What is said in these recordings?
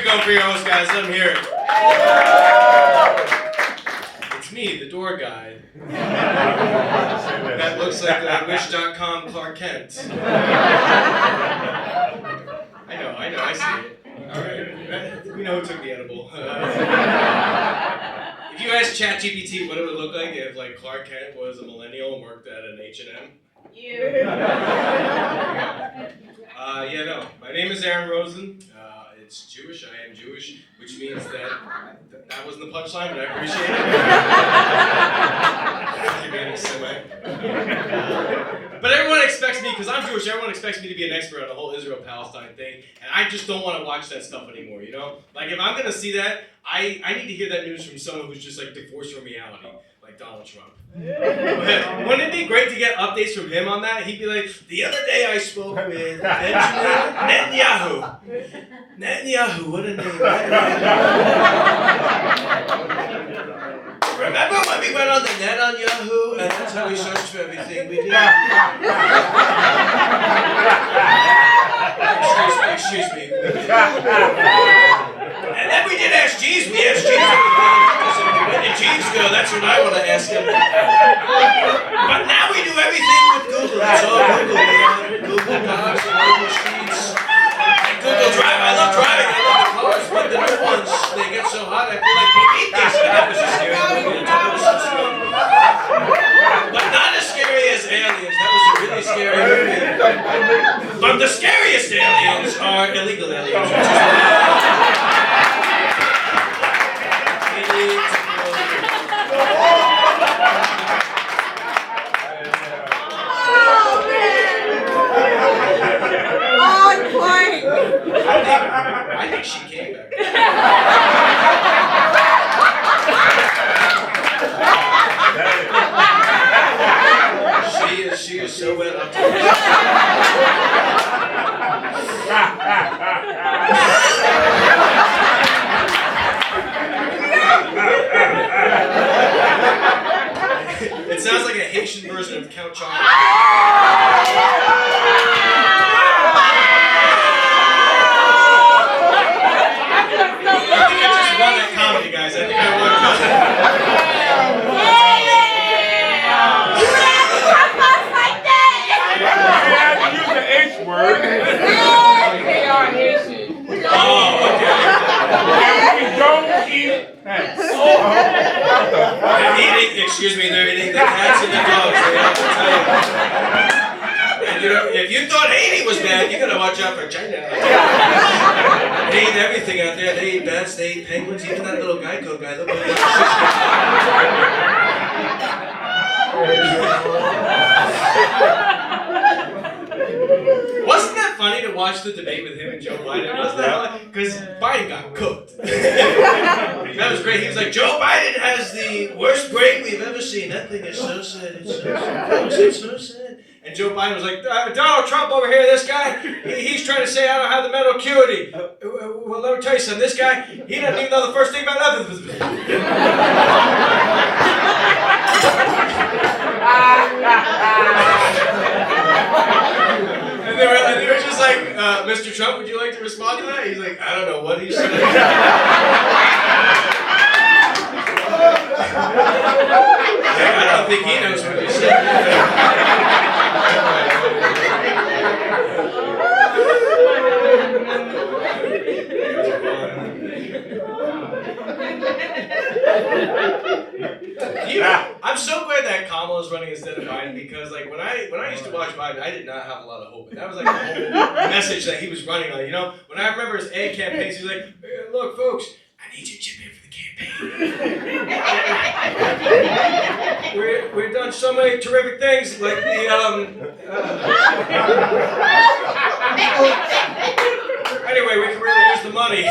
going for your host, guys. Let them hear it. It's me, the door guy. That looks like the Wish.com Clark Kent. I know, I see it. Alright. We know who took the edible. If you ask ChatGPT what it would look like if like Clark Kent was a millennial and worked at an H&M. Yeah, no. My name is Rosen. It's Jewish. I am Jewish, which means that wasn't the punchline, but I appreciate it. But everyone expects me, because I'm Jewish, everyone expects me to be an expert on the whole Israel-Palestine thing, and I just don't want to watch that stuff anymore, you know? Like, if I'm going to see that, I need to hear that news from someone who's just, like, divorced from reality, like Donald Trump. Wouldn't it be great to get updates from him on that? He'd be like, the other day I spoke with Benjamin Netanyahu. Netanyahu, what a name. Remember when we went on the net on Yahoo and that's how we searched for everything we did? Excuse me. And then we did Ask Jeeves. We asked Jeeves. When did Jeeves go? That's what I want to ask him. But now we do everything with Google. It's all Google. Google Docs, Google Sheets, and Google Drive. I love driving. I love the cars, but the new ones, they get so hot. I feel like Prometheus. That was a scary movie. But not as scary as Aliens. That was a really scary movie. But the scariest aliens are illegal aliens. I think she came back. She is so well up to this. It sounds like a Haitian version of Count Chocula. Comedy, guys. I think I won. You had to talk us like that. You had to use the H word. They are Haitian. Oh, okay. And we don't eat pets. Excuse me, they're eating the cats and the dogs. They have to tell you. And you know, if you thought Haiti was bad, you gotta watch out for China. They eat everything out there. They eat bats, they eat penguins, even that little Geico guy. Look at Wasn't that funny to watch the debate with him and Joe Biden? Wasn't that because Biden got cooked. That was great. He was like, Joe Biden has the worst brain we've ever seen. That thing is so sad. It's so sad. It's so sad. And Joe Biden was like, Donald Trump over here, this guy, he's trying to say I don't have the mental acuity. Well, let me tell you something. This guy, he doesn't even know the first thing about nothing. And they were just like, Mr. Trump, would you like to respond to that? He's like, I don't know what he said. I don't think he knows what he said. I'm so glad that Kamala is running instead of Biden because, like, when I used to watch Biden, I did not have a lot of hope. And that was like the whole message that he was running on. You know, when I remember his ad campaigns, he was like, "Look, folks, I need you to chip in for the campaign. We've done so many terrific things, like the Anyway, we can really use the money."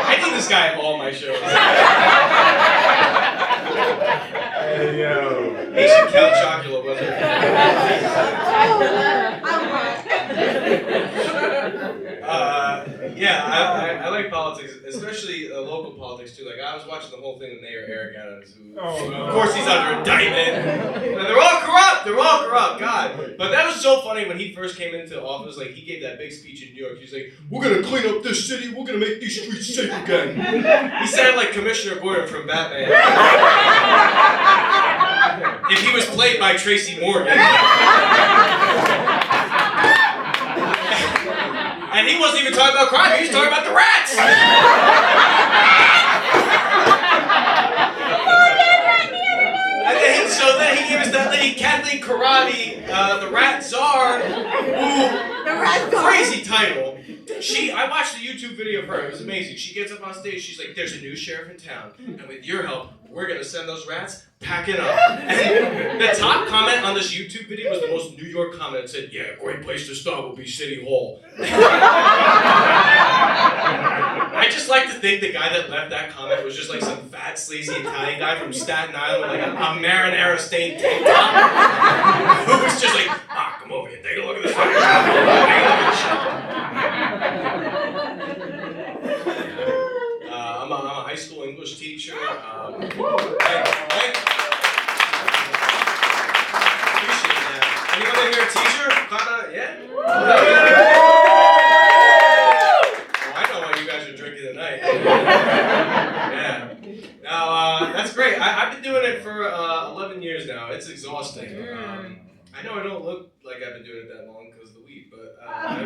I need this guy at all my shows. Hey, yo. Haitian Count Chocula, wasn't it? Yeah, I like politics, especially local politics too. Like I was watching the whole thing with Mayor Eric Adams, who, Oh, of course, he's under indictment. And they're all corrupt. They're all corrupt. God. But that was so funny when he first came into office. Like, he gave that big speech in New York. He's like, "We're gonna clean up this city. We're gonna make these streets safe again." He sounded like Commissioner Gordon from Batman. If he was played by Tracy Morgan. And he wasn't even talking about crime. He was talking about the rats. So then he gave us that lady Kathleen Karate, the Rat Czar, who, crazy title. I watched a YouTube video of her, it was amazing. She gets up on stage, she's like, "There's a new sheriff in town, and with your help, we're gonna send those rats packing up." And the top comment on this YouTube video was the most New York comment. It said, "Yeah, great place to start would be City Hall." I just like to think the guy that left that comment was just like some fat, sleazy Italian guy from Staten Island with like a marinara stained tank top. Who was just like, "Come over here, take a look at this fucking take a look at this shit." I'm a high school English teacher. Appreciate that. Anyone in here a teacher? Yeah? I know why you guys are drinking tonight. Yeah. Now, that's great. I've been doing it for 11 years now. It's exhausting. I know I don't look like I've been doing it that long because of the weed, but I've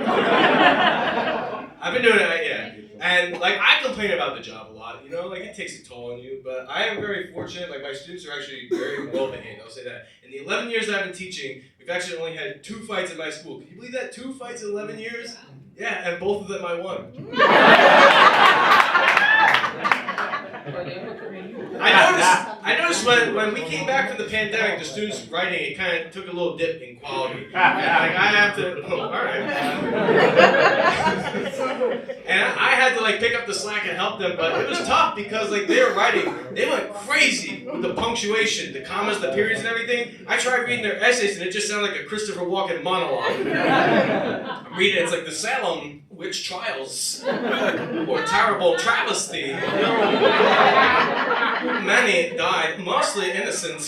been doing it, yeah. And like, I complain about the job a lot, you know, like it takes a toll on you, but I am very fortunate. Like, my students are actually very well behaved, I'll say that. In the 11 years that I've been teaching, we've actually only had 2 fights in my school. Can you believe that? 2 fights in 11 years? Yeah, and both of them I won. I noticed when we came back from the pandemic, the students writing, it kind of took a little dip in quality. And like, I have to, alright. And I had to like pick up the slack and help them, but it was tough because like they were writing, they went crazy with the punctuation, the commas, the periods and everything. I tried reading their essays and it just sounded like a Christopher Walken monologue. I'm reading it, it's like the Salem witch trials, or terrible travesty. Many died, mostly innocent.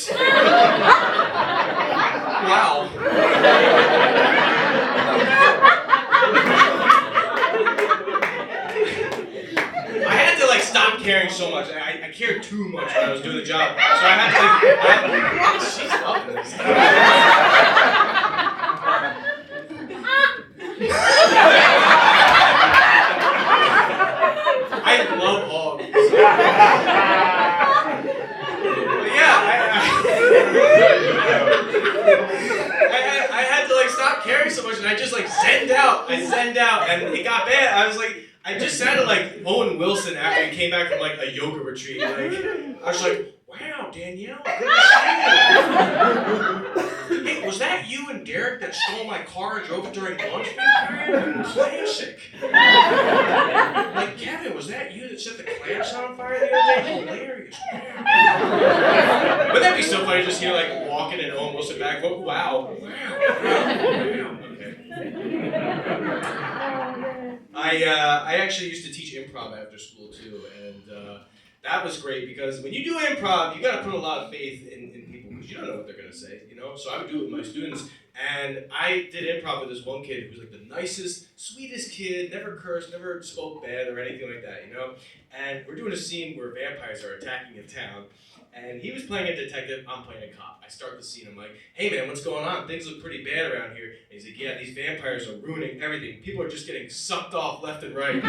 Wow. I had to like stop caring so much. I cared too much when I was doing the job, so I had to like. She's loving this. I love hogs. But yeah, I had to like stop caring so much, and I just like zenned out. I zenned out, and it got bad. I was like, I just sounded like Owen Wilson after he came back from like a yoga retreat. Like, I was like, "Wow, Danielle, good to see you. Hey, was that you and Derek that stole my car and drove it during lunch period? Classic. Like, Kevin, was that you that set the clamps on fire the other day? Hilarious. Wouldn't that be so funny just hear like walking and Owen Wilson back? Wow. Wow. Okay. I actually used to teach improv after school too, and that was great because when you do improv, you got to put a lot of faith in people because you don't know what they're gonna say, you know. So I would do it with my students, and I did improv with this one kid who was like the nicest, sweetest kid, never cursed, never spoke bad or anything like that, you know. And we're doing a scene where vampires are attacking a town. And he was playing a detective, I'm playing a cop. I start the scene, I'm like, "Hey man, what's going on? Things look pretty bad around here." And he's like, "Yeah, these vampires are ruining everything. People are just getting sucked off left and right."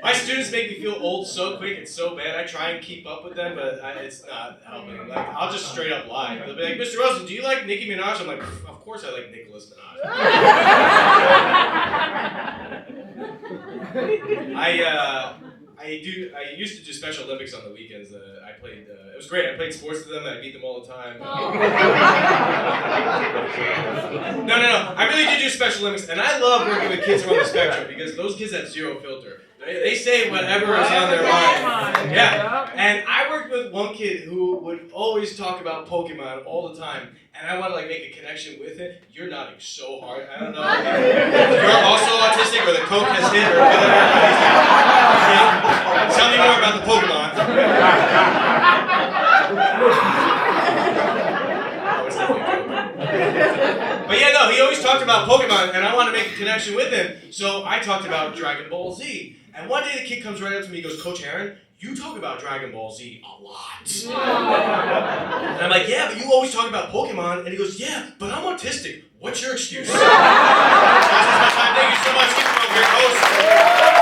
My students make me feel old so quick and so bad. I try and keep up with them, but it's not helping. Like, I'll just straight up lie. They'll be like, "Mr. Rosen, do you like Nicki Minaj?" I'm like, "Of course I like Nicholas Minaj." I used to do Special Olympics on the weekends. I played. It was great. I played sports with them. I beat them all the time. No. I really do Special Olympics, and I love working with kids who are on the spectrum because those kids have zero filter. They say whatever is on their mind. Yeah. And I worked with with one kid who would always talk about Pokemon all the time, and I want to like make a connection with it. You're nodding so hard. I don't know if you're also autistic or the Coke has hit or whatever. Okay. Tell me more about the Pokemon. I was definitely joking. But yeah, no, he always talked about Pokemon, and I want to make a connection with him. So I talked about Dragon Ball Z. And one day the kid comes right up to me and goes, Coach Aaron, you talk about Dragon Ball Z a lot. And I'm like, yeah, but you always talk about Pokemon. And he goes, yeah, but I'm autistic. What's your excuse? Thank you so much. Keep it going, great host.